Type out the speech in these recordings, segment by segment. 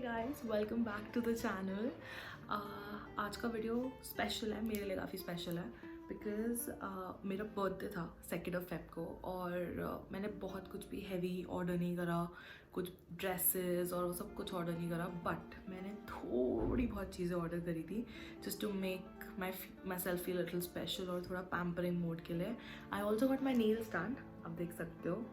Guys, welcome back to the channel. आज का video special है, मेरे लिए काफ़ी स्पेशल है बिकॉज़ मेरा बर्थडे था 2 फेब को और मैंने बहुत कुछ भी हैवी ऑर्डर नहीं करा, कुछ ड्रेसेस और वो सब कुछ ऑर्डर नहीं करा, बट मैंने थोड़ी बहुत चीज़ें ऑर्डर करी थी just to make myself feel little special और थोड़ा पैम्परिंग मोड के लिए। I also got my nail stand, आप देख सकते हो,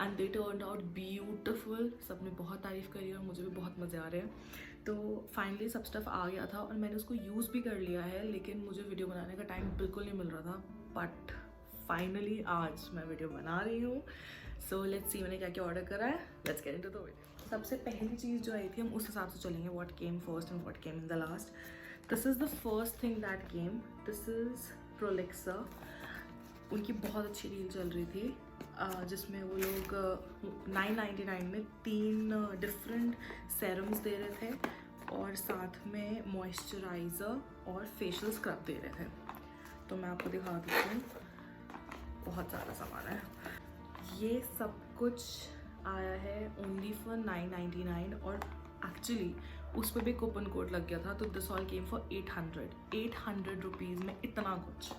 and they turned out beautiful. सबने बहुत तारीफ़ करी और मुझे भी बहुत मज़े आ रहे हैं। तो फाइनली सब स्टफ़ आ गया था और मैंने उसको यूज़ भी कर लिया है, लेकिन मुझे वीडियो बनाने का टाइम बिल्कुल नहीं मिल रहा था। बट फाइनली आज मैं वीडियो बना रही हूँ। सो लेट्स सी मैंने क्या क्या ऑर्डर करा है। Let's get into the video. सबसे पहली चीज़ जो आई थी, हम उस हिसाब से चलेंगे, what came first and what came in the last. This is the first thing that came. This is prolexa. उनकी बहुत अच्छी डील चल रही थी जिसमें वो लोग 999 में 3 डिफरेंट सेरम्स दे रहे थे और साथ में मॉइस्चराइज़र और फेशियल स्क्रब दे रहे थे। तो मैं आपको दिखा देती हूँ, बहुत ज़्यादा सामान है। ये सब कुछ आया है ओनली फॉर 999 और एक्चुअली उस पर भी कूपन कोड लग गया था, तो this all came for 800 rupees में इतना कुछ।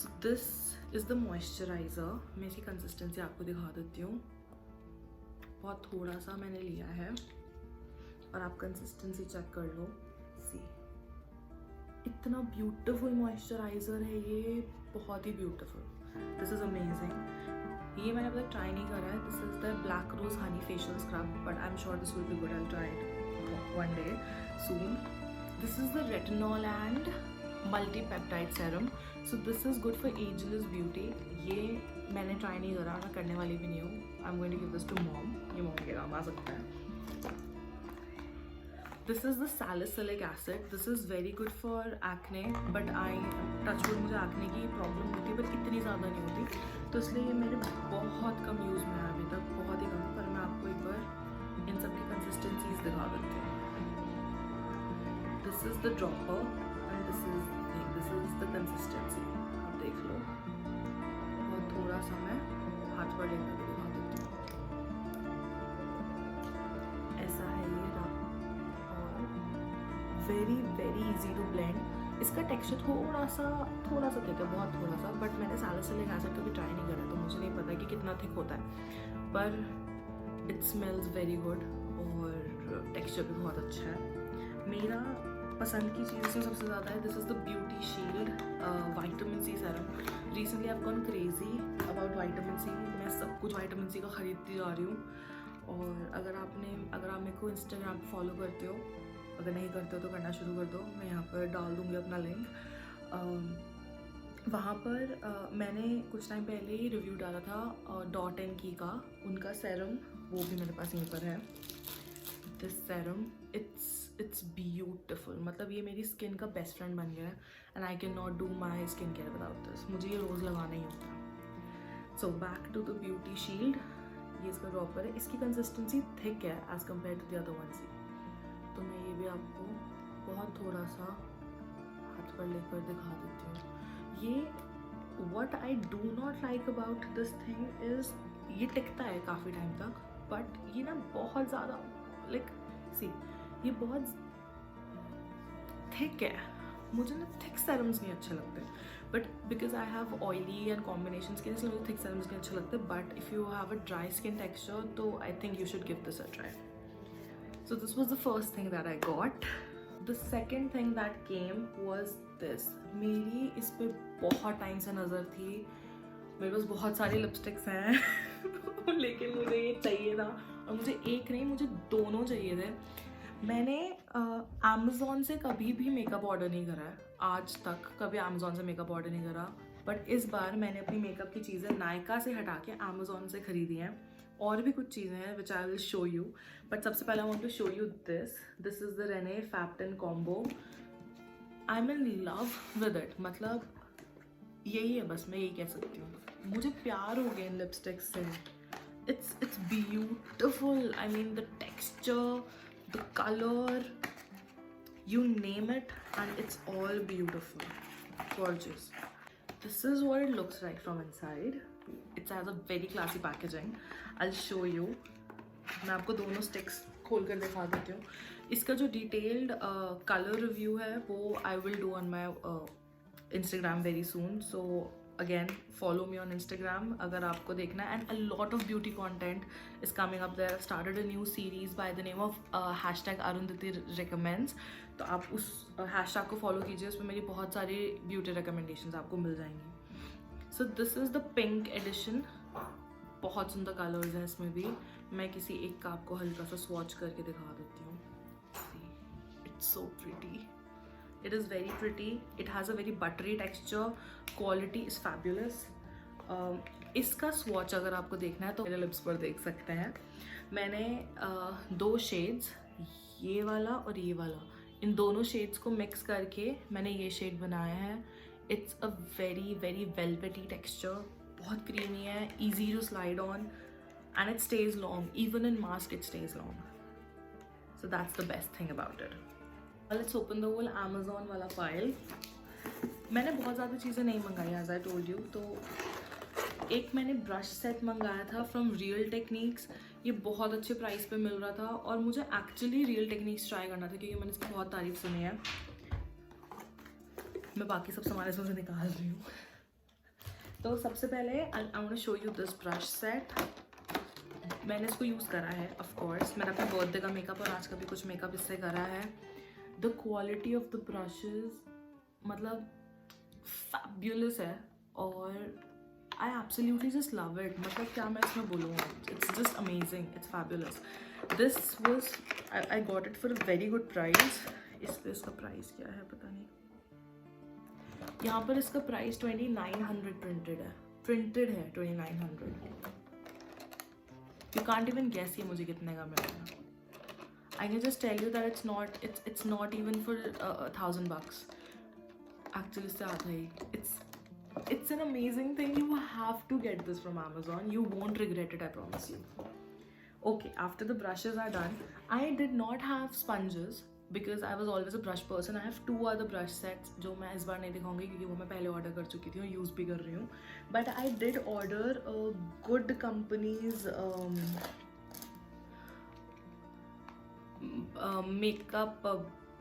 So this is the moisturizer। मैं इसकी कंसिस्टेंसी आपको दिखा देती हूँ। बहुत थोड़ा सा मैंने लिया है और आप कंसिस्टेंसी चेक कर लो। सी, इतना ब्यूटीफुल मॉइस्चराइज़र है ये, बहुत ही ब्यूटीफुल। This is amazing. ये मैंने अब तक ट्राई नहीं करा है। This is the black rose honey facial scrub, but I am sure this will be good. I will try it one day soon. This is the retinol and multi peptide serum. So this is good for ageless beauty. ये मैंने try नहीं करा, मैं करने वाली भी नहीं हूँ। I am going to give this to mom. ये मॉम के काम आ सकता है। This is the salicylic acid. This is very good for acne, but I touch wood, मुझे एक्ने की प्रॉब्लम होती है बट इतनी ज़्यादा नहीं होती, तो इसलिए ये मेरे बहुत कम यूज़ में है अभी तक, बहुत ही कम। पर मैं आपको एक बार इन सब की कंसिस्टेंसीज दिखा देती हूँ। This is the dropper and this is the consistency. आप देख लो, बहुत थोड़ा सा मैं हाथ पर लेकर भी दिखा देती हूँ। ऐसा है ये और very very easy to blend. इसका टेक्सचर थोड़ा सा थिक है, बहुत थोड़ा सा, बट मैंने सैलिसिलिक एसिड कभी ट्राई नहीं करा तो मुझे नहीं पता कि कितना थिक होता है, पर इट स्मेल्स वेरी गुड और टेक्सचर भी बहुत अच्छा है। मेरा पसंद की चीज़ से सबसे ज़्यादा है this is the beauty shield vitamin C serum. Recently I have gone crazy about vitamin C. मैं सब कुछ विटामिन सी का ख़रीदती जा रही हूँ। और अगर आप मेरे को इंस्टाग्राम पे फॉलो करते हो, अगर नहीं करते हो तो करना शुरू कर दो। मैं यहाँ पर डाल दूँगी अपना लिंक। वहाँ पर मैंने कुछ टाइम पहले ही रिव्यू डाला था डॉट एंड की का, उनका सेरम, वो भी मेरे पास यहीं पर है। This serum it's beautiful. मतलब ये मेरी स्किन का बेस्ट फ्रेंड बन गया है and I can not do my skin care without this. मुझे ये रोज़ लगाना ही होता है। So back to the beauty shield. ये इसका ड्रॉपर है, इसकी कंसिस्टेंसी थिक है as compare to the other one सी। तो मैं ये भी आपको बहुत थोड़ा सा हाथ पर लेकर दिखा देती हूँ। ये what I do not like about this thing is ये टिकता है काफ़ी टाइम तक, बट ये ना बहुत ज़्यादा सी, ये बहुत थिक है। मुझे ना थिक सेरम्स नहीं अच्छे लगते, but because I have oily and combination skin, इसलिए मुझे थिक सेरम्स नहीं अच्छे लगते। But if you have a dry skin texture तो I think you should give this a try. So this was the first thing that I got. The second thing that came was this. मेरी इस पर बहुत time से नज़र थी। मेरे पास बहुत सारी लिपस्टिक्स हैं लेकिन मुझे ये चाहिए था, और मुझे एक नहीं, मुझे दोनों चाहिए थे। मैंने अमेज़ॉन से कभी भी मेकअप ऑर्डर नहीं करा है, आज तक कभी अमेज़ॉन से मेकअप ऑर्डर नहीं करा, बट इस बार मैंने अपनी मेकअप की चीज़ें नायका से हटा के अमेज़ॉन से ख़रीदी हैं। और भी कुछ चीज़ें हैं which I will show you, but सबसे पहले I want to show you this is the Renee फैप्टन combo. I am in love with it. मतलब यही है, बस मैं यही कह सकती हूँ। मुझे प्यार हो गया इन लिपस्टिक्स से। It's beautiful. I mean the texture, the color, you name it, and it's all beautiful, gorgeous. This is what it looks like from inside. It has a very classy packaging. I'll show you. मैं आपको दोनों sticks खोल कर दिखा देती हूँ। इसका जो डिटेल्ड कलर रिव्यू है वो I will do on my Instagram very soon, so again follow me on Instagram अगर आपको देखना है। And a lot of beauty content is coming up there. Started a new series by the name of #Arundhati recommends, तो आप उस hashtag को follow कीजिए, उसमें मेरी बहुत सारी ब्यूटी रिकमेंडेशंस आपको मिल जाएंगी। So this is the pink edition, बहुत सुंदर कलर्स हैं इसमें भी। मैं किसी एक का आपको हल्का सा स्वॉच करके दिखा देती हूँ। It's so pretty, it is very pretty, it has a very buttery texture, quality is fabulous. इसका swatch अगर आपको देखना है तो मेरे लिप्स पर देख सकते हैं। मैंने दो शेड्स, ये वाला और ये वाला, इन दोनों शेड्स को मिक्स करके मैंने ये शेड बनाया है। It's a very very velvety texture, बहुत क्रीमी है, easy to slide on and it stays long, even in mask it stays long, so that's the best thing about it. Let's open the whole Amazon वाला file. मैंने बहुत ज़्यादा चीज़ें नहीं मंगाई as I told you. तो एक मैंने ब्रश सेट मंगाया था फ्रॉम रियल टेक्निक्स, ये बहुत अच्छे प्राइस पे मिल रहा था और मुझे एक्चुअली रियल टेक्निक्स ट्राई करना था क्योंकि मैंने इसकी बहुत तारीफ सुनी है। मैं बाकी सब सामान इसमें से निकाल रही हूँ। तो सबसे पहले I want to show you this brush set. मैंने इसको यूज़ करा है ऑफकोर्स, मैंने अपने बर्थडे का मेकअप और आज का भी कुछ मेकअप इससे करा है। The quality of the brushes मतलब फैब्युलस है और I absolutely just love it. मतलब क्या मैं इसमें बोलूँ, it's just amazing, it's fabulous. This was I got it for a very good price. इसका प्राइस क्या है पता नहीं, यहाँ पर इसका प्राइस 2900 प्रिंटेड है 2900। यू कांट इवन गेस ये मुझे कितने का मिलेगा। I can just tell you that it's not even for $1,000. Actually, it's ज़्यादा ही। It's an amazing thing. You have to get this from Amazon. You won't regret it, I promise you. Okay, after the brushes are done, I did not have sponges because I was always a brush person. I have 2 other brush sets जो मैं इस बार नहीं दिखाऊंगी क्योंकि वो मैं पहले order कर चुकी थी और यूज़ भी कर रही हूँ। But I did order a good company's makeup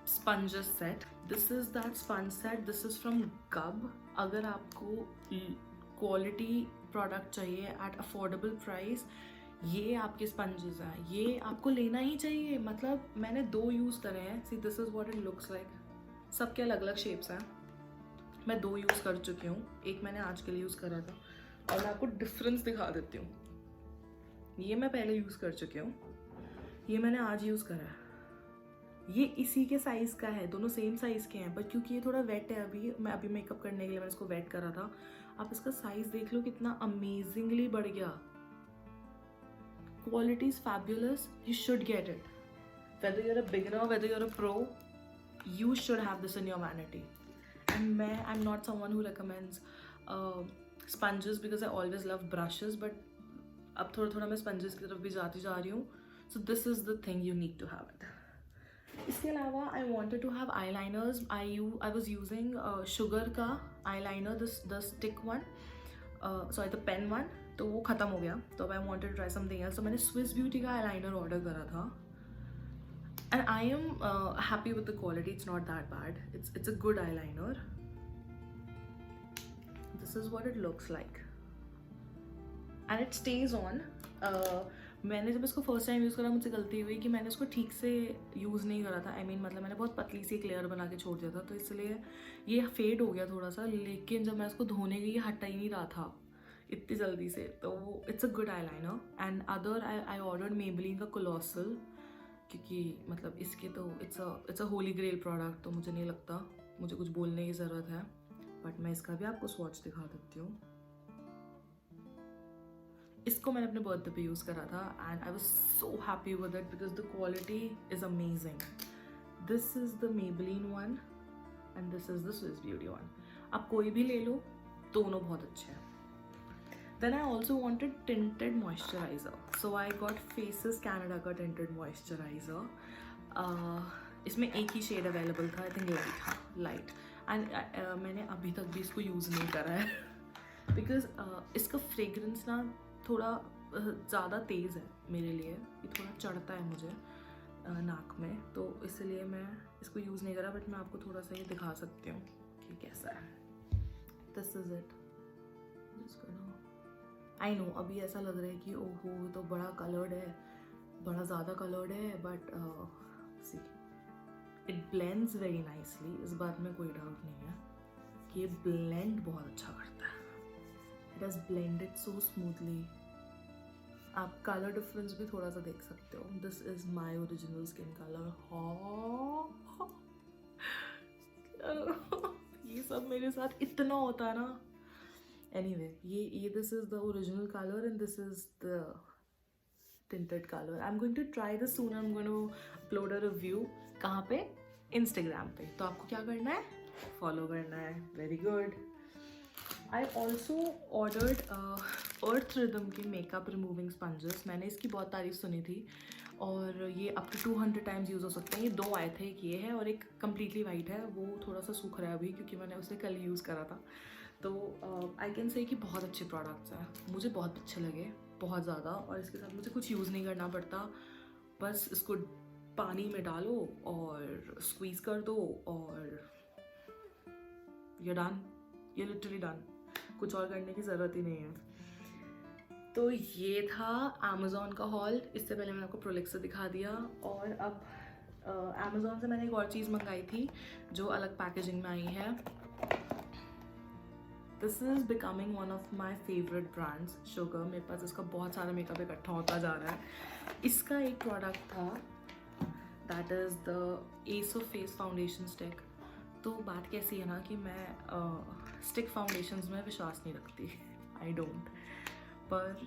sponges set. This is that sponge set. This is from Gub. अगर आपको क्वालिटी प्रोडक्ट चाहिए एट अफोर्डेबल प्राइस, ये आपके स्पंजेस हैं, ये आपको लेना ही चाहिए। मतलब मैंने 2 यूज़ करे हैं। See this is what it looks like. सबके अलग अलग शेप्स हैं। मैं 2 यूज़ कर चुकी हूँ, एक मैंने आज के लिए यूज़ करा था और मैं आपको डिफरेंस दिखा देती हूँ। ये मैं पहले यूज़ कर चुकी हूँ, ये मैंने आज यूज़ करा है। ये इसी के साइज़ का है, दोनों सेम साइज़ के हैं, बट क्योंकि ये थोड़ा वेट है मैं अभी मेकअप करने के लिए मैंने इसको वेट करा था। आप इसका साइज़ देख लो कितना अमेजिंगली बढ़ गया। Quality is fabulous, you should get it. Whether you're a beginner, whether you're a pro, you should have this in your vanity. And I am not someone who recommends sponges because I always love brushes, but अब थोड़ा थोड़ा मैं sponges की तरफ भी जाती जा रही हूँ। So this is the thing, you need to have it. इसके अलावा I wanted to have eye liners. I was using sugar का eye liner, the stick one, sorry the pen one, तो वो ख़त्म हो गया। तो I wanted to try something else, तो मैंने स्विस ब्यूटी का आई लाइनर ऑर्डर करा था and I am happy with the quality. It's not that bad, it's a good eye liner. This is what it looks like and it stage on. मैंने जब इसको first time use करा, मुझसे गलती हुई कि मैंने इसको ठीक से यूज़ नहीं करा था। आई मीन मतलब मैंने बहुत पतली सी एक लेयर बना के छोड़ दिया था, तो इसलिए ये फेड हो गया थोड़ा सा। लेकिन जब मैं इसको धोने गई, ये हटा ही नहीं रहा था इतनी जल्दी से। तो it's a good eyeliner. And other I ordered Maybelline का कोलोसल, क्योंकि मतलब इसके तो it's a holy grail product, तो मुझे नहीं लगता मुझे कुछ बोलने की ज़रूरत है। बट मैं इसका भी आपको स्वॉच दिखा देती हूँ। इसको मैंने अपने बर्थडे पे यूज़ करा था and I was so happy with it because the quality is amazing. This is the Maybelline one and this is the Swiss beauty one. आप कोई भी ले लो, दोनों बहुत अच्छे हैं। Then I also wanted tinted moisturiser, so I got Faces Canada का टिंटेड मॉइस्चराइज़र। इसमें एक ही शेड अवेलेबल था, आई थिंक लाइट। एंड मैंने अभी तक भी इसको यूज़ नहीं करा है बिकॉज इसका फ्रेगरेंस ना थोड़ा ज़्यादा तेज़ है मेरे लिए, ये थोड़ा चढ़ता है मुझे नाक में, तो इसलिए मैं इसको यूज़ नहीं करा, बट मैं आपको थोड़ा सा ये दिखा सकती हूँ कि कैसा है। This is it. I know अभी ऐसा लग रहा है कि ओहो तो बड़ा कलर्ड है, बड़ा ज़्यादा कलर्ड है, but see it blends very nicely. इस बात में कोई डाउट नहीं है कि ये ब्लेंड बहुत अच्छा करता है। It has blended so smoothly. आप कलर डिफरेंस भी थोड़ा सा देख सकते हो। This is my original skin colour. ये सब मेरे साथ इतना होता है ना। एनीवे ये this is the original colour and this is the tinted color. I'm going to try this soon. I'm going to upload a review. कहाँ पे? Instagram पे। तो आपको क्या करना है? Follow करना है। Very good. I also ordered Earth Rhythm के makeup removing sponges. मैंने इसकी बहुत तारीफ सुनी थी और ये up to 200 times यूज़ हो सकते हैं। ये दो आए थे, एक ये है और एक completely white है। वो थोड़ा सा सूख रहा है अभी क्योंकि मैंने उसे कल यूज़ करा था। तो आई कैन से कि बहुत अच्छे प्रोडक्ट्स हैं, मुझे बहुत अच्छे लगे, बहुत ज़्यादा। और इसके साथ मुझे कुछ यूज़ नहीं करना पड़ता, बस इसको पानी में डालो और स्क्वीज़ कर दो और ये डन, ये लिटरली डन। कुछ और करने की ज़रूरत ही नहीं है। तो ये था अमेज़ॉन का हॉल। इससे पहले मैंने आपको प्रोलेक्स से दिखा दिया और अब अमेज़ॉन से मैंने एक और चीज़ मंगाई थी जो अलग पैकेजिंग में आई है। This is becoming one of my favourite brands, sugar. मेरे पास इसका बहुत सारा मेकअप इकट्ठा होता जा रहा है। इसका एक प्रोडक्ट था that is the S of face foundation stick. तो बात कैसी है ना कि मैं स्टिक फाउंडेशंस में विश्वास नहीं रखती, आई डोंट, पर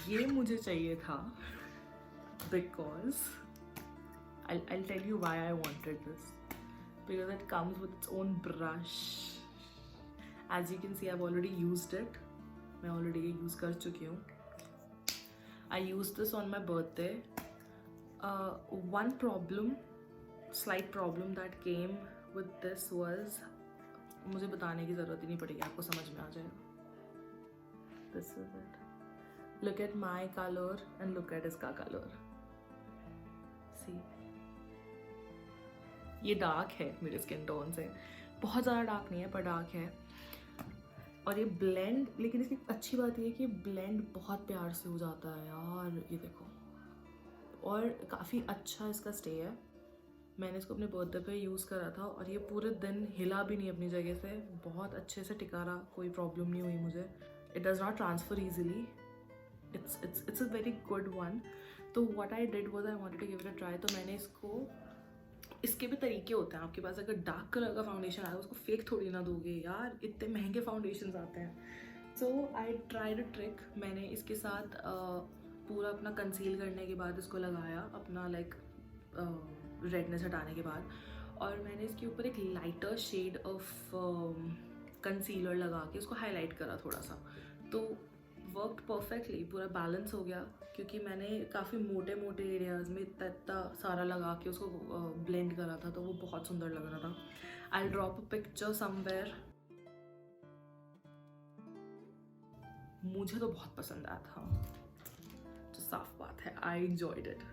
ये मुझे चाहिए था because I tell you why I wanted this, because it comes with its own brush. As you can see, I've already used it. मैं already ये use कर चुकी हूँ। I used this on my birthday. One problem, slight problem that came with this was, मुझे बताने की ज़रूरत ही नहीं पड़ेगी, आपको समझ में आ जाएगा। This is it. Look at my color and look at इसका color. See, ये dark है मेरे skin tone से, बहुत ज़्यादा dark नहीं है पर dark है। और ये ब्लेंड, लेकिन इसकी अच्छी बात ये है कि ब्लेंड बहुत प्यार से हो जाता है यार, ये देखो। और काफ़ी अच्छा इसका स्टे है। मैंने इसको अपने बर्थडे पे यूज़ करा था और ये पूरे दिन हिला भी नहीं अपनी जगह से, बहुत अच्छे से टिका रहा, कोई प्रॉब्लम नहीं हुई मुझे। It does not transfer easily, it's a very good one. तो what I did was I wanted to give it a try. तो मैंने इसको, इसके भी तरीके होते हैं आपके पास। अगर डार्क कलर का फाउंडेशन आया उसको फेक थोड़ी ना दोगे यार, इतने महंगे फाउंडेशन आते हैं। सो आई ट्राइड अ ट्रिक। मैंने इसके साथ पूरा अपना कंसील करने के बाद इसको लगाया, अपना लाइक रेडनेस हटाने के बाद, और मैंने इसके ऊपर एक लाइटर शेड ऑफ कंसीलर लगा के उसको हाईलाइट करा थोड़ा सा। तो वर्कड परफेक्टली, पूरा बैलेंस हो गया क्योंकि मैंने काफ़ी मोटे मोटे एरियाज़ में इतना सारा लगा के उसको ब्लेंड करा था, तो वो बहुत सुंदर लग रहा था। आई ड्रॉप अ पिक्चर समवेयर। मुझे तो बहुत पसंद आया था, तो साफ बात है I enjoyed it.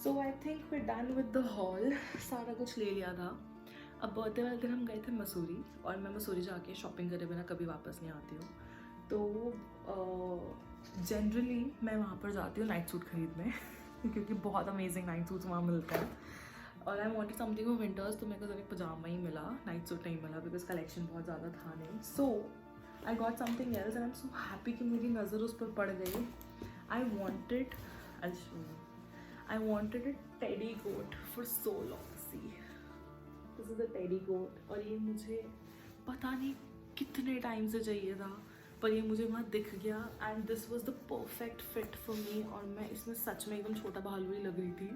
So I think we done with the haul. सारा कुछ ले लिया था। अब बर्थडे वाले दिन हम गए थे मसूरी, और मैं मसूरी जाके शॉपिंग करे बिना कभी वापस नहीं आती हूँ। तो जनरली मैं वहाँ पर जाती हूँ नाइट सूट खरीदने क्योंकि बहुत अमेजिंग नाइट सूट्स वहाँ मिलते हैं। और I wanted something for winters, तो मेरे को सिर्फ पजामा ही मिला, नाइट सूट नहीं मिला बिकॉज कलेक्शन बहुत ज़्यादा था नहीं। So I got something else and I am so happy कि मेरी नज़र उस पर पड़ गई। I wanted a teddy goat for so long. See this is a teddy goat, और ये मुझे पता नहीं कितने टाइम से चाहिए था, पर ये मुझे वहाँ दिख गया and this was the perfect fit for me. और मैं इसमें सच में एकदम छोटा भालू ही लग रही थी,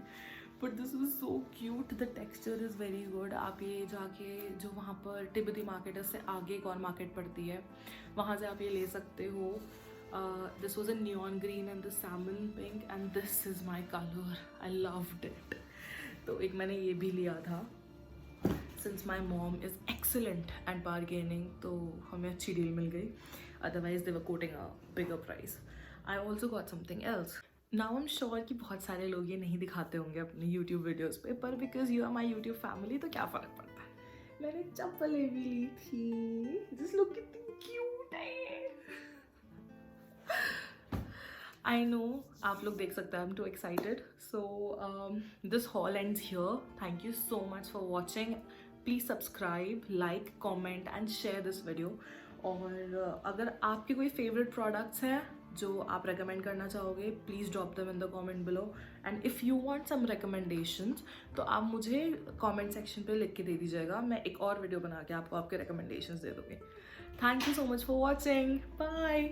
but this was so cute. The texture is very good. आप ये जाके जो वहाँ पर तिब्बती मार्केट है उससे आगे एक और मार्केट पड़ती है, वहाँ से आप ये ले सकते हो। This was a neon green and the salmon pink and this is my colour, I loved it. तो एक मैंने ये भी लिया था। Since my mom is excellent at bargaining, तो हमें अच्छी डील मिल गई, otherwise they were quoting a bigger price. I also got something else. Now I am sure कि बहुत सारे लोग ये नहीं दिखाते होंगे अपने यूट्यूब वीडियोज़ पे, पर because you are my YouTube family तो क्या फ़र्क पड़ता है. मैंने चप्पलें भी ली थी. दिस लुक कितनी क्यूट है. आई नो आप लोग देख सकते हैं. I am to excited. So this hall ends here. Thank you so much for watching. Please subscribe, like, comment and share this video. और अगर आपके कोई फेवरेट प्रोडक्ट्स हैं जो आप रेकमेंड करना चाहोगे, please drop them in the comment below. And if you want some recommendations तो आप मुझे कमेंट सेक्शन पे लिख के दे दीजिएगा. मैं एक और वीडियो बना के आपको आपके रिकमेंडेशंस दे दूँगी. Thank you so much for watching. Bye.